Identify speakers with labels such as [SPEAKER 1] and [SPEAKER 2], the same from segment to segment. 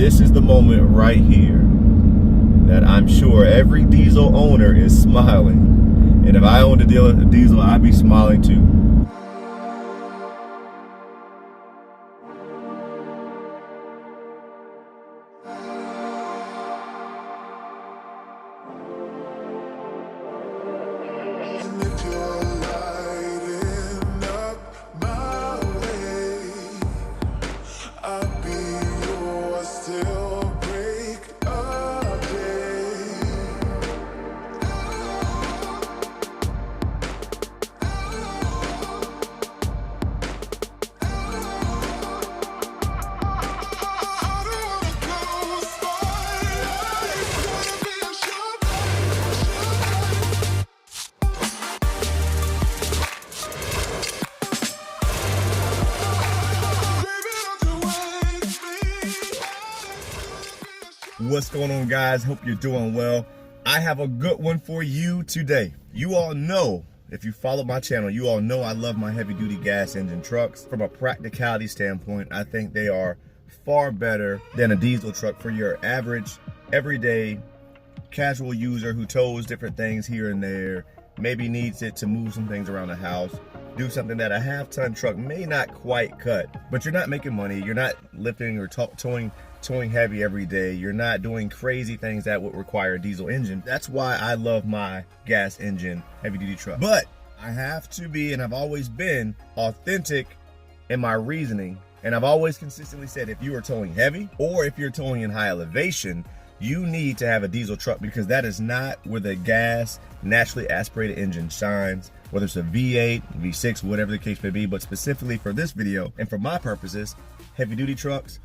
[SPEAKER 1] this is the moment right here that I'm sure every diesel owner is smiling. And if I owned a diesel, I'd be smiling too. What's going on, guys? Hope you're doing well. I have a good one for you today. You all know, if you follow my channel, you all know I love my heavy duty gas engine trucks. From a practicality standpoint, I think they are far better than a diesel truck for your average, everyday, casual user who tows different things here and there, maybe needs it to move some things around the house, do something that a half-ton truck may not quite cut. But you're not making money, you're not lifting or towing heavy every day, you're not doing crazy things that would require a diesel engine. That's why I love my gas engine heavy duty truck. But I have to be, and I've always been, authentic in my reasoning. And I've always consistently said, if you are towing heavy or if you're towing in high elevation, you need to have a diesel truck, because that is not where the gas naturally aspirated engine shines, whether it's a V8, V6, whatever the case may be. But specifically for this video and for my purposes, heavy duty trucks,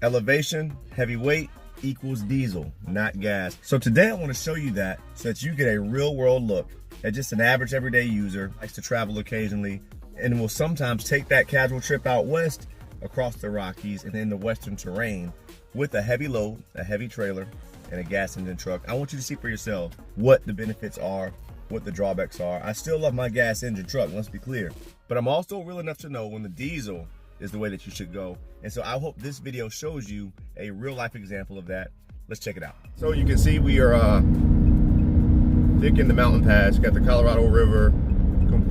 [SPEAKER 1] elevation, heavyweight equals diesel, not gas. So today I want to show you that so that you get a real world look at just an average everyday user, likes to travel occasionally, and will sometimes take that casual trip out west across the Rockies and in the western terrain with a heavy load, a heavy trailer, and a gas engine truck. I want you to see for yourself what the benefits are, what the drawbacks are. I still love my gas engine truck, let's be clear. But I'm also real enough to know when the diesel is the way that you should go. And so I hope this video shows you a real life example of that. Let's check it out. So you can see we are thick in the mountain pass. Got the Colorado River,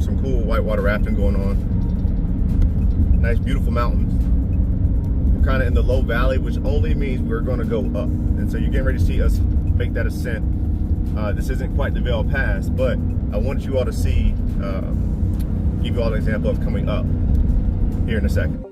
[SPEAKER 1] some cool whitewater rafting going on. Nice, beautiful mountains. We're kind of in the low valley, which only means we're gonna go up. And so you're getting ready to see us make that ascent. This isn't quite the Vail Pass, but I want you all to see, give you all an example of coming up here in a second.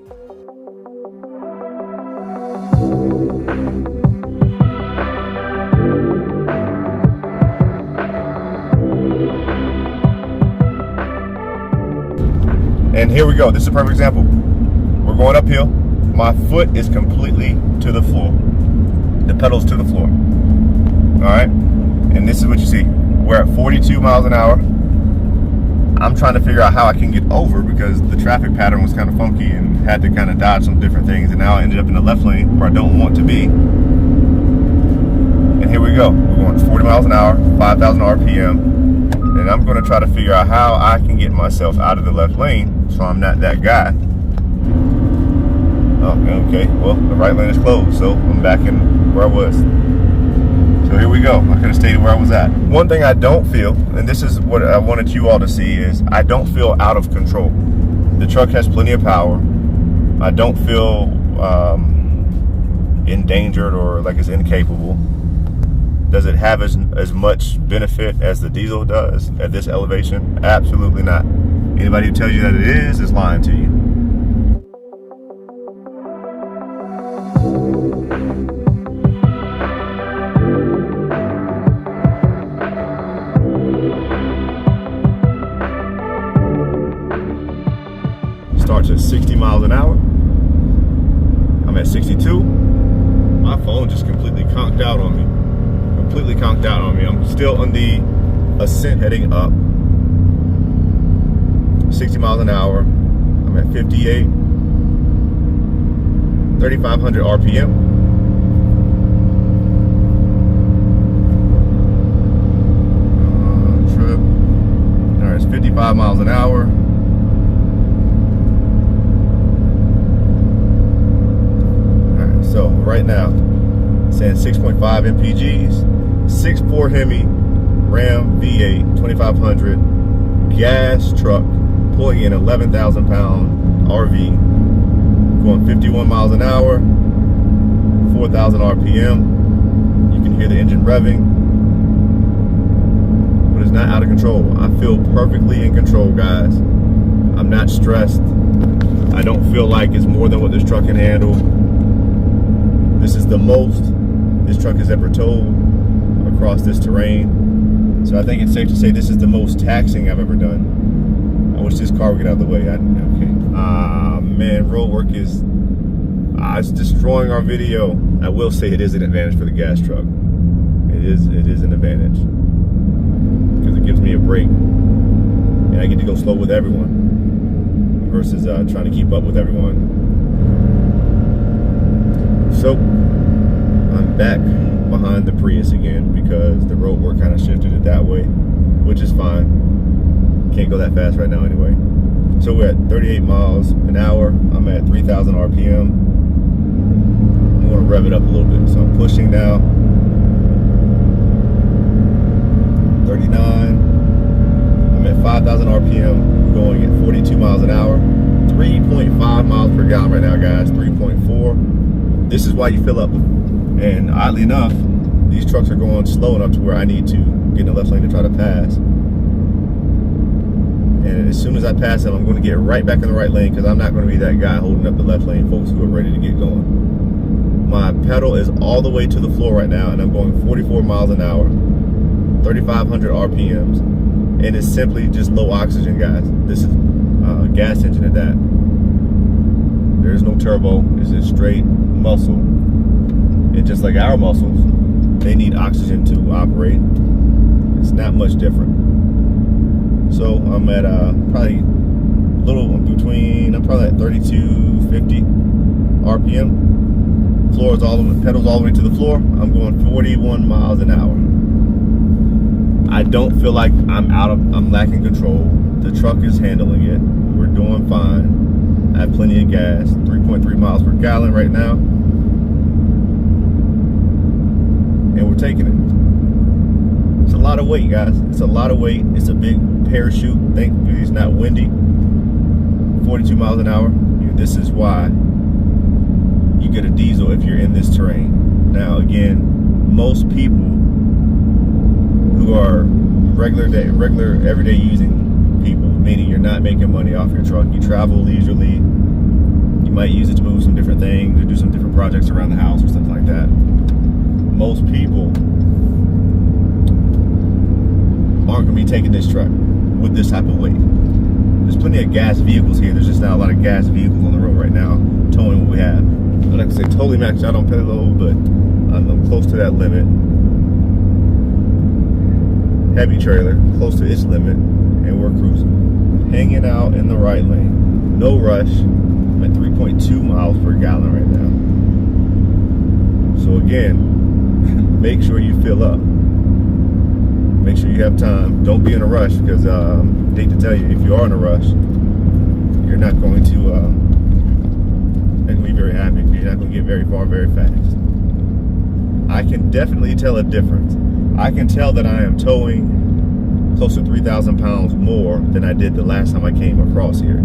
[SPEAKER 1] And here we go. This is a perfect example. We're going uphill. My foot is completely to the floor. The pedal's to the floor. All right. And this is what you see. We're at 42 miles an hour. I'm trying to figure out how I can get over, because the traffic pattern was kind of funky and had to kind of dodge some different things. And now I ended up in the left lane where I don't want to be. And here we go. We're going 40 miles an hour, 5,000 RPM. And I'm going to try to figure out how I can get myself out of the left lane so I'm not that guy. Oh, okay. Well, the right lane is closed, so I'm back in where I was. So here we go. I could have stayed where I was at. One thing I don't feel, and this is what I wanted you all to see, is I don't feel out of control. The truck has plenty of power. I don't feel endangered or like it's incapable. Does it have as much benefit as the diesel does at this elevation? Absolutely not. Anybody who tells you that it is lying to you. Starts at 60 miles an hour. I'm at 62. My phone just completely conked out on me. I'm still on the ascent heading up. 60 miles an hour. I'm at 58. 3,500 RPM. Trip. All right, it's 55 miles an hour. So right now. Saying 6.5 MPGs, 6.4 Hemi, Ram V8, 2500, gas truck, pulling in 11,000 pound RV, going 51 miles an hour, 4,000 RPM. You can hear the engine revving, but it's not out of control. I feel perfectly in control, guys. I'm not stressed. I don't feel like it's more than what this truck can handle. This is the most this truck has ever towed across this terrain. So I think it's safe to say this is the most taxing I've ever done. I wish this car would get out of the way. Man, road work is it's destroying our video. I will say it is an advantage for the gas truck. It is an advantage because it gives me a break, and I get to go slow with everyone versus trying to keep up with everyone. So I'm back behind the Prius again because the road work kind of shifted it that way, which is fine. Can't go that fast right now anyway. So we're at 38 miles an hour. I'm at 3,000 RPM. I'm gonna rev it up a little bit. So I'm pushing now. 39. I'm at 5,000 RPM, going at 42 miles an hour. 3.5 miles per gallon right now, guys. 3.4. This is why you fill up. And oddly enough, these trucks are going slow enough to where I need to get in the left lane to try to pass. And as soon as I pass them, I'm going to get right back in the right lane because I'm not going to be that guy holding up the left lane folks who are ready to get going. My pedal is all the way to the floor right now, and I'm going 44 miles an hour, 3,500 RPMs, and it's simply just low oxygen, guys. This is a gas engine at that. There's no turbo. It's just straight muscle. And just like our muscles, they need oxygen to operate. It's not much different. So I'm at probably a little between, I'm probably at 3250 RPM. Pedals all the way to the floor. I'm going 41 miles an hour. I don't feel like I'm lacking control. The truck is handling it. We're doing fine. I have plenty of gas, 3.3 miles per gallon right now. And we're taking it. It's a lot of weight, guys. It's a lot of weight. It's a big parachute. Thankfully, it's not windy. 42 miles an hour. This is why you get a diesel if you're in this terrain. Now, again, most people who are regular everyday using people, meaning you're not making money off your truck. You travel leisurely. You might use it to move some different things or do some different projects around the house or something like that. Most people aren't going to be taking this truck with this type of weight. There's plenty of gas vehicles here. There's just not a lot of gas vehicles on the road right now towing what we have. I'm not going to say totally maxed out on payload, but I'm close to that limit. Heavy trailer, close to its limit, and we're cruising. Hanging out in the right lane. No rush. I'm at 3.2 miles per gallon right now. So again, make sure you fill up. Make sure you have time. Don't be in a rush because I hate to tell you, if you are in a rush, you're not going to be very happy. You're not going to get very far very fast. I can definitely tell a difference. I can tell that I am towing close to 3,000 pounds more than I did the last time I came across here.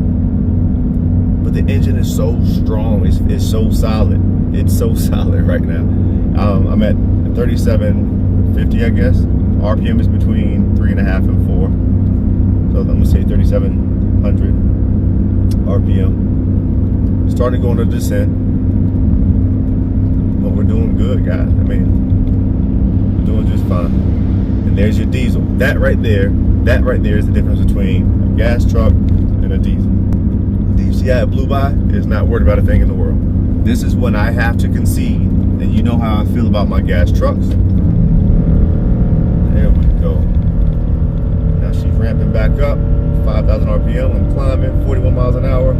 [SPEAKER 1] But the engine is so strong. It's so solid. It's so solid right now. I'm at 3750, I guess. RPM is between 3.5 and 4. So I'm gonna say 3,700 RPM. Starting to go on a descent, but we're doing good, guys. I mean, we're doing just fine. And there's your diesel. That right there is the difference between a gas truck and a diesel. Do you see how it blew by? It's not worried about a thing in the world. This is when I have to concede, and you know how I feel about my gas trucks. There we go. Now she's ramping back up. 5,000 RPM. I'm climbing 41 miles an hour.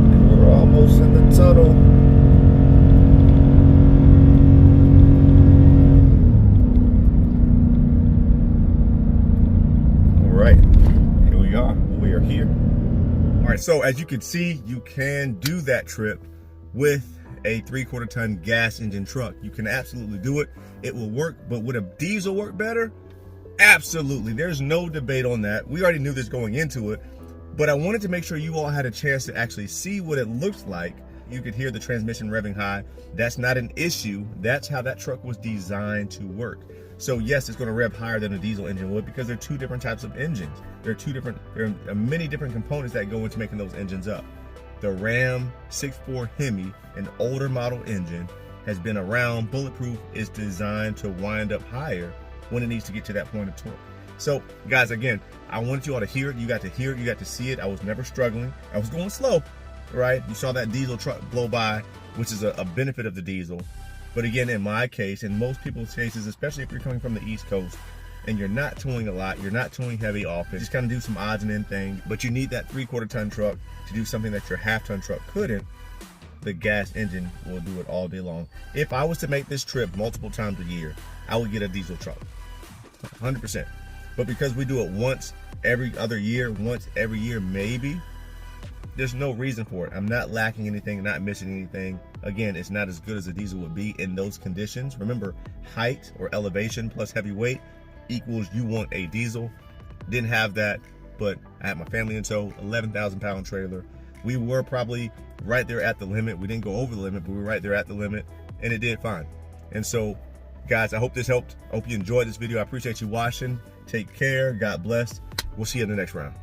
[SPEAKER 1] And we're almost in the tunnel. All right. Here we are. We are here. All right, So as you can see, you can do that trip with a 3/4 ton gas engine truck. You can absolutely do it. It will work, but would a diesel work better? Absolutely. There's no debate on that. We already knew this going into it, but I wanted to make sure you all had a chance to actually see what it looks like. You could hear the transmission revving high. That's not an issue. That's how that truck was designed to work. So yes, it's going to rev higher than a diesel engine would because they're two different types of engines. There are many different components that go into making those engines up. The Ram 6.4 Hemi, an older model engine, has been around. Bulletproof is designed to wind up higher when it needs to get to that point of torque. So guys, again, I wanted you all to hear it. You got to hear it. You got to see it. I was never struggling. I was going slow, right? You saw that diesel truck blow by, which is a benefit of the diesel. But again, in my case, in most people's cases, especially if you're coming from the East Coast and you're not towing a lot, you're not towing heavy often, just kind of do some odds and end things, but you need that 3/4 ton truck to do something that your 1/2 ton truck couldn't. The gas engine will do it all day long. If I was to make this trip multiple times a year, I would get a diesel truck, 100%. But because we do it once every other year, once every year maybe, there's no reason for it. I'm not lacking anything, not missing anything. Again, it's not as good as a diesel would be in those conditions. Remember, height or elevation plus heavy weight equals you want a diesel. Didn't have that, but I had my family in tow, 11,000 pound trailer. We were probably right there at the limit. We didn't go over the limit, but we were right there at the limit, and it did fine. And so, guys, I hope this helped. I hope you enjoyed this video. I appreciate you watching. Take care. God bless. We'll see you in the next round.